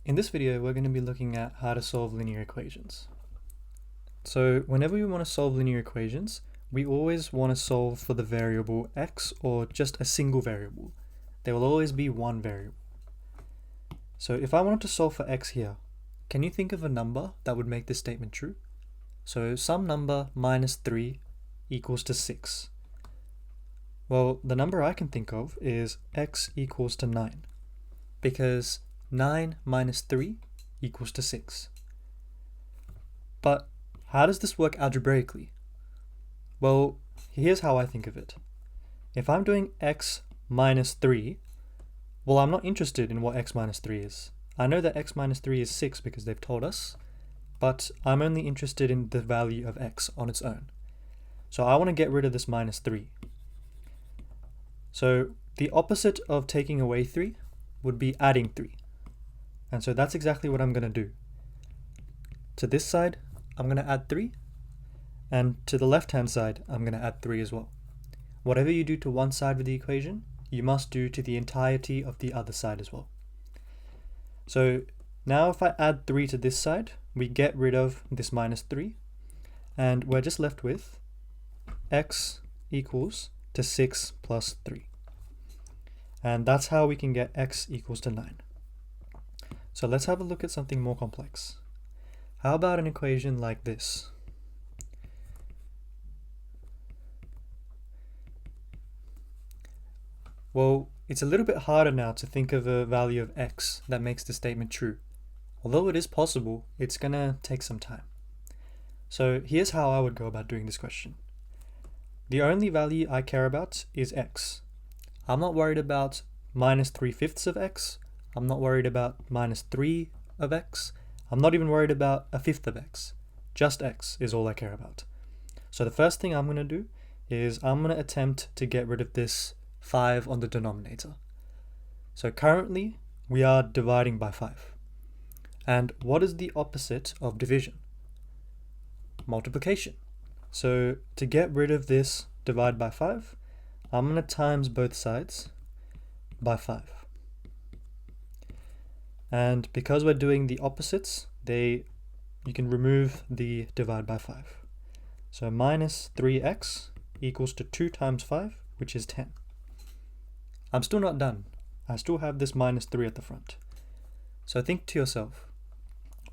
In this video, we're going to be looking at how to solve linear equations. So whenever we want to solve linear equations, we always want to solve for the variable x or just a single variable. There will always be one variable. So if I wanted to solve for x here, can you think of a number that would make this statement true? So some number minus 3 equals to 6. Well, the number I can think of is x equals to 9, because 9 minus 3 equals to 6. But how does this work algebraically? Well, here's how I think of it. If I'm doing x minus 3, well, I'm not interested in what x minus 3 is. I know that x minus 3 is 6 because they've told us, but I'm only interested in the value of x on its own. So I want to get rid of this minus 3. So the opposite of taking away 3 would be adding 3. And so that's exactly what I'm going to do. To this side, I'm going to add 3. And to the left-hand side, I'm going to add 3 as well. Whatever you do to one side of the equation, you must do to the entirety of the other side as well. So now if I add 3 to this side, we get rid of this minus 3. And we're just left with x equals to 6 plus 3. And that's how we can get x equals to 9. So let's have a look at something more complex. How about an equation like this? Well, it's a little bit harder now to think of a value of x that makes the statement true. Although it is possible, it's gonna take some time. So here's how I would go about doing this question. The only value I care about is x. I'm not worried about minus 3/5 of x. I'm not worried about minus 3 of x. I'm not even worried about a fifth of x. Just x is all I care about. So the first thing I'm going to do is I'm going to attempt to get rid of this 5 on the denominator. So currently we are dividing by 5. And what is the opposite of division? Multiplication. So to get rid of this divide by 5, I'm going to times both sides by 5. And because we're doing the opposites, you can remove the divide by 5. So minus 3x equals to 2 times 5, which is 10. I'm still not done. I still have this minus 3 at the front. So think to yourself,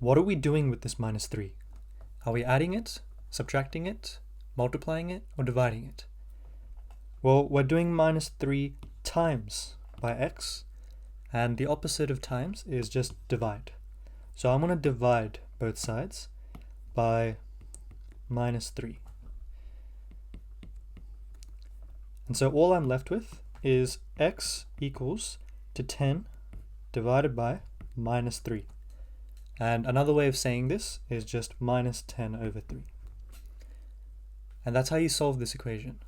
what are we doing with this minus 3? Are we adding it, subtracting it, multiplying it, or dividing it? Well, we're doing minus 3 times by x, and the opposite of times is just divide. So I'm going to divide both sides by minus 3. And so all I'm left with is x equals to 10 divided by minus 3. And another way of saying this is just minus 10 over 3. And that's how you solve this equation.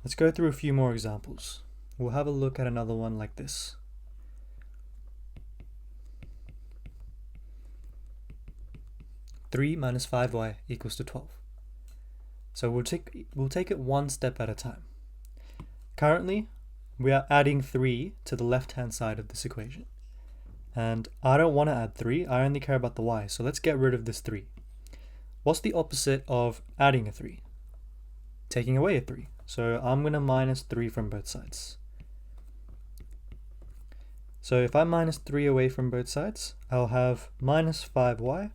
Let's go through a few more examples. We'll have a look at another one like this. Three minus 5y equals to 12. So we'll take it one step at a time. Currently, we are adding 3 to the left-hand side of this equation. And I don't want to add 3, I only care about the y, so let's get rid of this 3. What's the opposite of adding a 3? Taking away a 3. So I'm going to minus 3 from both sides. So if I minus 3 away from both sides, I'll have minus 5y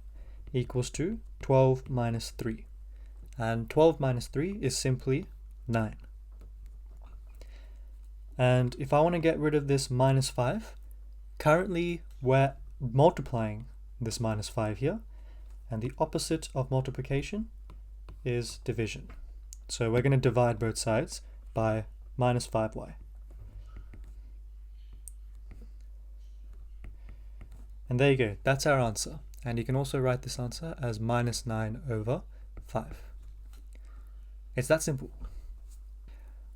equals to 12 minus 3. And 12 minus 3 is simply 9. And if I want to get rid of this minus 5, currently we're multiplying this minus 5 here, and the opposite of multiplication is division. So we're going to divide both sides by minus 5y. And there you go, that's our answer. And you can also write this answer as minus 9 over 5. It's that simple.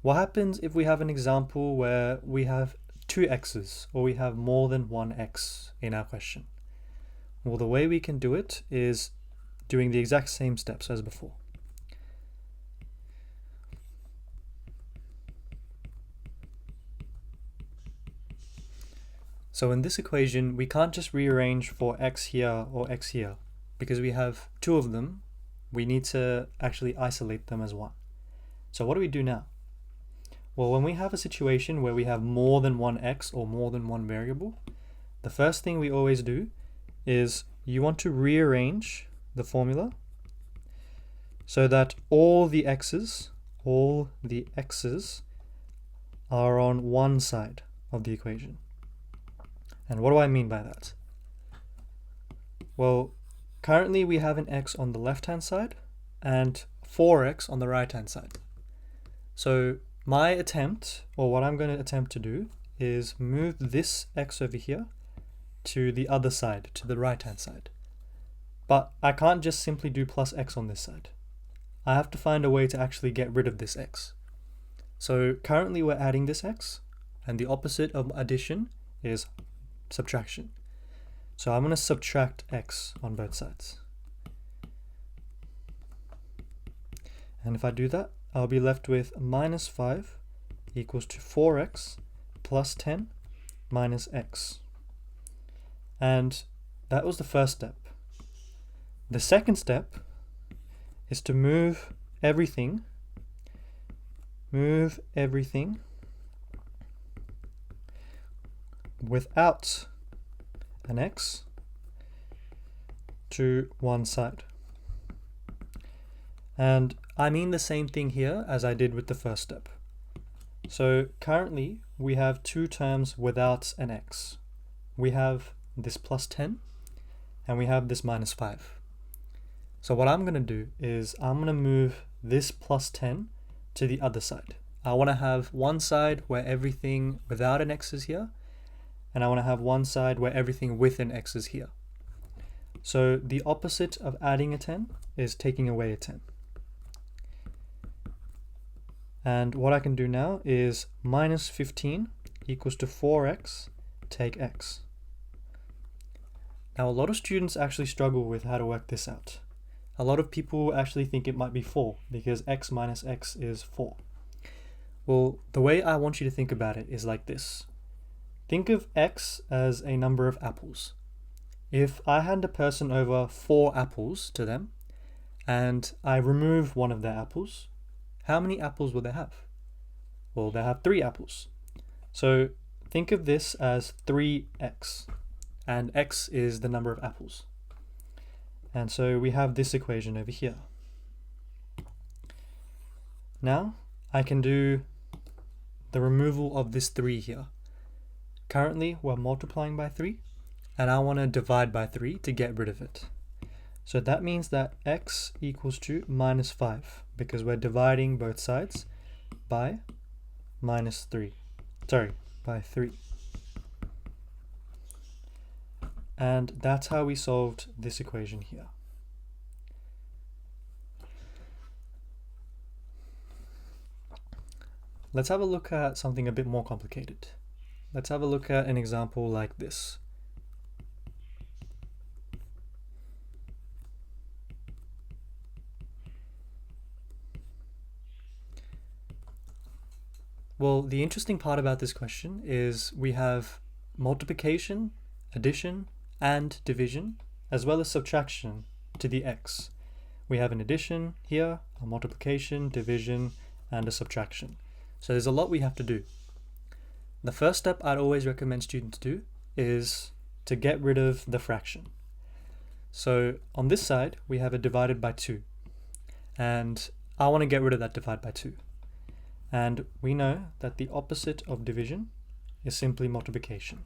What happens if we have an example where we have 2 x's, or we have more than one x in our question? Well, the way we can do it is doing the exact same steps as before. So in this equation, we can't just rearrange for x here or x here, because we have two of them. We need to actually isolate them as one. So what do we do now? Well, when we have a situation where we have more than one x or more than one variable, the first thing we always do is you want to rearrange the formula so that all the x's are on one side of the equation. And what do I mean by that? Well, currently we have an x on the left-hand side and 4x on the right-hand side. So my attempt, or what I'm going to attempt to do, is move this x over here to the other side, to the right-hand side. But I can't just simply do plus x on this side. I have to find a way to actually get rid of this x. So currently we're adding this x, and the opposite of addition is subtraction. So I'm going to subtract x on both sides. And if I do that, I'll be left with minus 5 equals to 4x plus 10 minus x. And that was the first step. The second step is to move everything without an x to one side. And I mean the same thing here as I did with the first step. So currently we have two terms without an x. We have this plus 10 and we have this minus 5. So what I'm going to do is I'm going to move this plus 10 to the other side. I want to have one side where everything without an x is here, and I want to have one side where everything with an x is here. So the opposite of adding a 10 is taking away a 10. And what I can do now is minus 15 equals to 4x take x. Now a lot of students actually struggle with how to work this out. A lot of people actually think it might be 4 because x minus x is 4. Well, the way I want you to think about it is like this. Think of x as a number of apples. If I hand a person over 4 apples to them and I remove one of their apples, how many apples will they have? Well, they have 3 apples. So think of this as 3x, and x is the number of apples. And so we have this equation over here. Now I can do the removal of this 3 here. Currently we're multiplying by 3 and I want to divide by 3 to get rid of it. So that means that x equals to minus 5 because we're dividing both sides by minus 3. By 3. And that's how we solved this equation here. Let's have a look at something a bit more complicated. Let's have a look at an example like this. Well, the interesting part about this question is we have multiplication, addition, and division, as well as subtraction to the x. We have an addition here, a multiplication, division, and a subtraction. So there's a lot we have to do. The first step I'd always recommend students do is to get rid of the fraction. So on this side, we have a divided by 2. And I want to get rid of that divide by 2. And we know that the opposite of division is simply multiplication.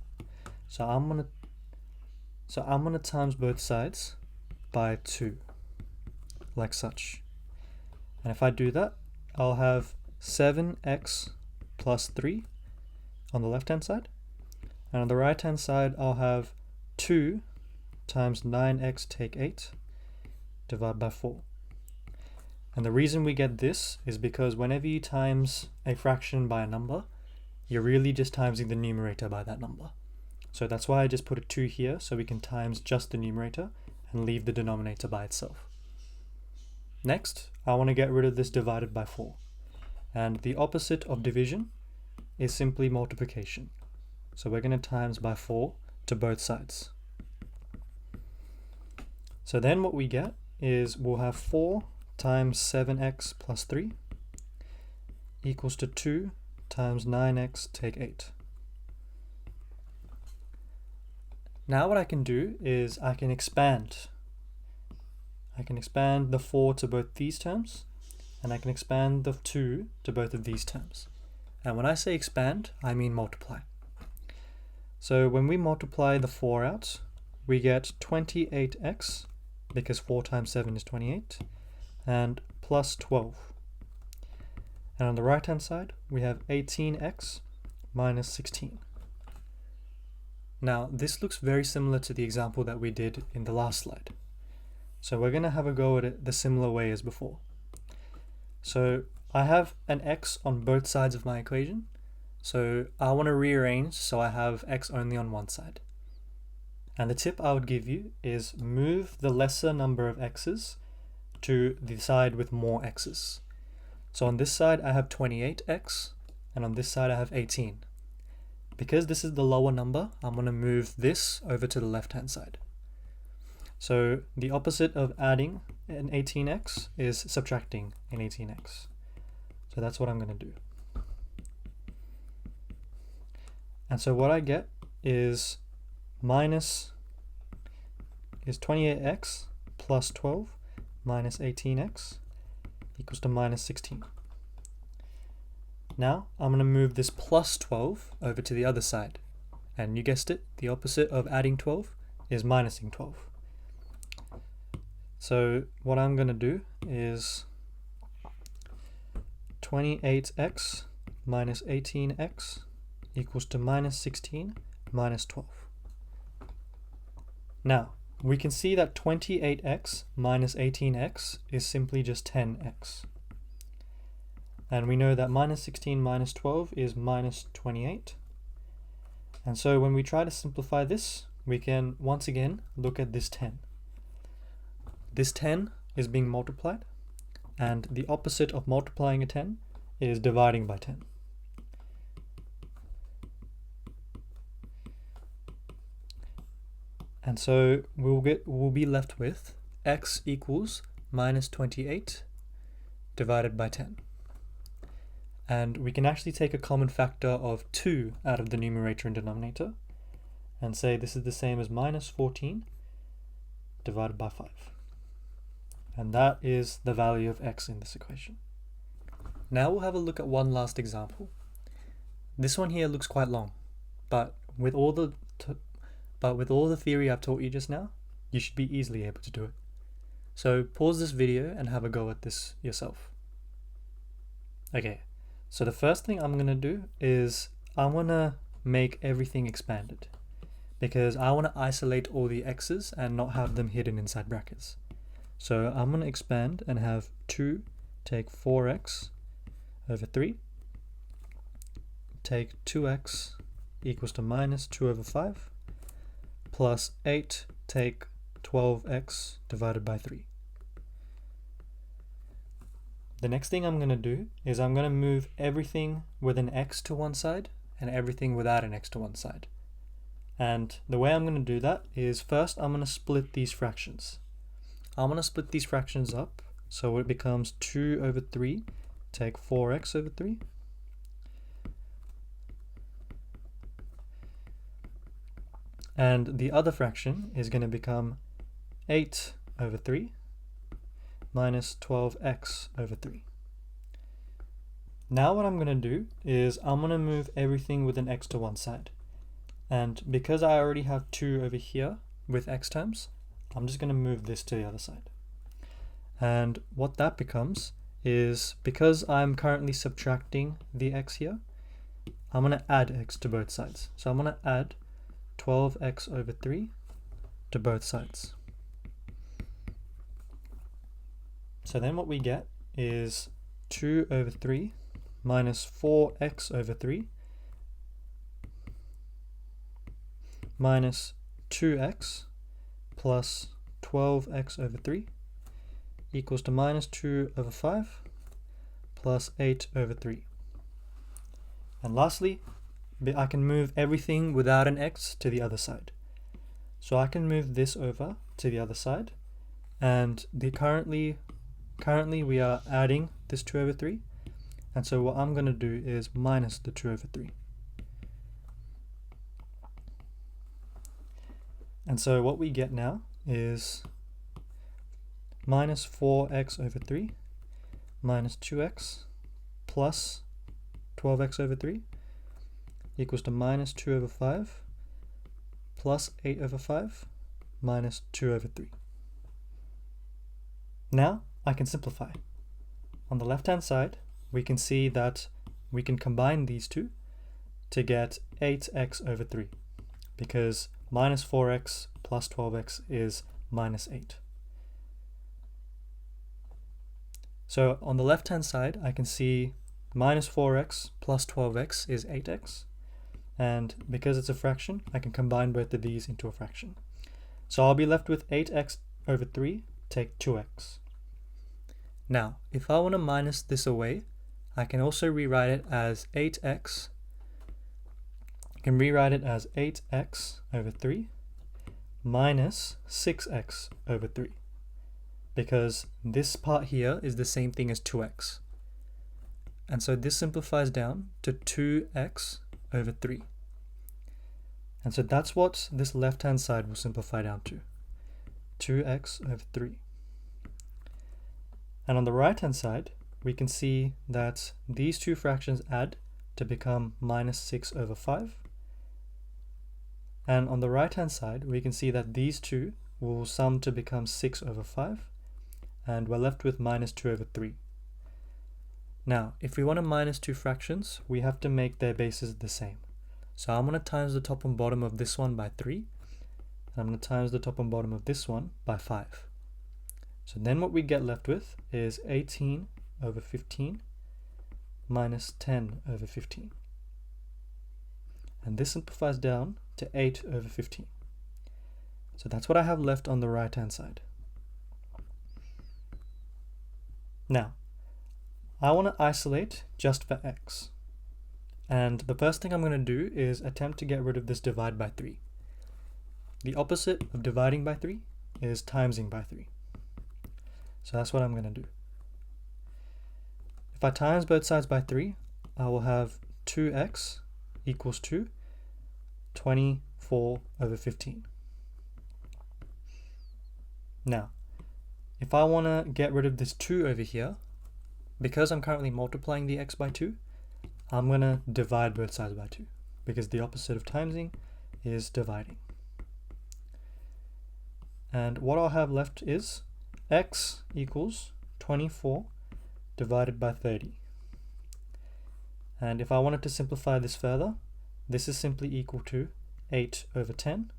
So I'm gonna times both sides by 2, like such. And if I do that, I'll have 7x plus 3 on the left-hand side. And on the right-hand side, I'll have 2 times 9x take 8 divided by 4. And the reason we get this is because whenever you times a fraction by a number, you're really just timesing the numerator by that number. So that's why I just put a 2 here, so we can times just the numerator and leave the denominator by itself. Next, I want to get rid of this divided by 4. And the opposite of division is simply multiplication. So we're going to times by 4 to both sides. So then what we get is we'll have 4 times 7x plus 3 equals to 2 times 9x take 8. Now what I can do is I can expand the 4 to both these terms, and I can expand the 2 to both of these terms. And when I say expand, I mean multiply. So when we multiply the 4 out, we get 28x, because 4 times 7 is 28, and plus 12. And on the right hand side, we have 18x minus 16. Now, this looks very similar to the example that we did in the last slide. So we're going to have a go at it the similar way as before. So I have an x on both sides of my equation. So I want to rearrange so I have x only on one side. And the tip I would give you is move the lesser number of x's to the side with more x's. So on this side I have 28x, and on this side I have 18. Because this is the lower number, I'm going to move this over to the left hand side. So the opposite of adding an 18x is subtracting an 18x. So that's what I'm going to do. And so what I get is 28x plus 12 minus 18x equals to minus 16. Now I'm going to move this plus 12 over to the other side. And you guessed it, the opposite of adding 12 is minusing 12. So what I'm going to do is 28x minus 18x equals to minus 16 minus 12. Now, we can see that 28x minus 18x is simply just 10x. And we know that minus 16 minus 12 is minus 28. And so when we try to simplify this, we can once again look at this 10. This 10 is being multiplied, and the opposite of multiplying a 10 is dividing by 10. And so we'll be left with x equals minus 28 divided by 10. And we can actually take a common factor of 2 out of the numerator and denominator and say this is the same as minus 14 divided by 5. And that is the value of x in this equation. Now we'll have a look at one last example. This one here looks quite long, but with all the theory I've taught you just now, you should be easily able to do it. So pause this video and have a go at this yourself. Okay, so the first thing I'm going to do is I want to make everything expanded, because I want to isolate all the x's and not have them hidden inside brackets. So I'm going to expand and have 2 take 4x over 3, take 2x equals to minus 2 over 5, plus 8 take 12x divided by 3. The next thing I'm going to do is I'm going to move everything with an x to one side and everything without an x to one side. And the way I'm going to do that is first I'm going to split these fractions. I'm going to split these fractions up so it becomes 2 over 3 take 4x over 3. And the other fraction is going to become 8 over 3 minus 12x over 3. Now what I'm going to do is I'm going to move everything with an x to one side. And because I already have 2 over here with x terms, I'm just going to move this to the other side. And what that becomes is, because I'm currently subtracting the x here, I'm going to add x to both sides. So I'm going to add 12x over 3 to both sides. So then what we get is 2 over 3 minus 4x over 3 minus 2x plus 12x over 3 equals to minus 2 over 5 plus 8 over 3. And lastly, I can move everything without an x to the other side. So I can move this over to the other side, and currently we are adding this 2 over 3, and so what I'm going to do is minus the 2 over 3. And so what we get now is minus 4x over 3 minus 2x plus 12x over 3 equals to minus 2 over 5 plus 8 over 5 minus 2 over 3. Now I can simplify. On the left hand side, we can see that we can combine these two to get 8x over 3, because minus 4x plus 12x is minus 8. So on the left hand side, I can see minus 4x plus 12x is 8x, and because it's a fraction, I can combine both of these into a fraction. So I'll be left with 8x over 3, take 2x. Now, if I want to minus this away, I can also rewrite it as 8x. I can rewrite it as 8x over 3 minus 6x over 3, because this part here is the same thing as 2x. And so this simplifies down to 2x over 3. And so that's what this left-hand side will simplify down to, 2x over 3. And on the right-hand side, we can see that these two fractions add to become minus 6 over 5. And on the right-hand side, we can see that these two will sum to become 6 over 5, and we're left with minus 2 over 3. Now, if we want to minus two fractions, we have to make their bases the same. So I'm going to times the top and bottom of this one by 3, and I'm going to times the top and bottom of this one by 5. So then what we get left with is 18 over 15 minus 10 over 15. And this simplifies down to 8 over 15. So that's what I have left on the right hand side. Now, I want to isolate just for x. And the first thing I'm going to do is attempt to get rid of this divide by 3. The opposite of dividing by 3 is timesing by 3. So that's what I'm going to do. If I times both sides by 3, I will have 2x equals to 24 over 15. Now, if I want to get rid of this 2 over here, because I'm currently multiplying the x by 2, I'm going to divide both sides by 2, because the opposite of timesing is dividing. And what I'll have left is x equals 24 divided by 30. And if I wanted to simplify this further, this is simply equal to 8 over 10,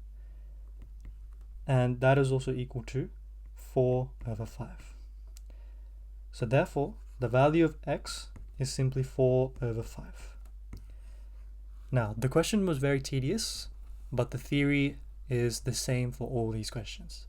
and that is also equal to 4 over 5. So therefore, the value of x is simply 4 over 5. Now, the question was very tedious, but the theory is the same for all these questions.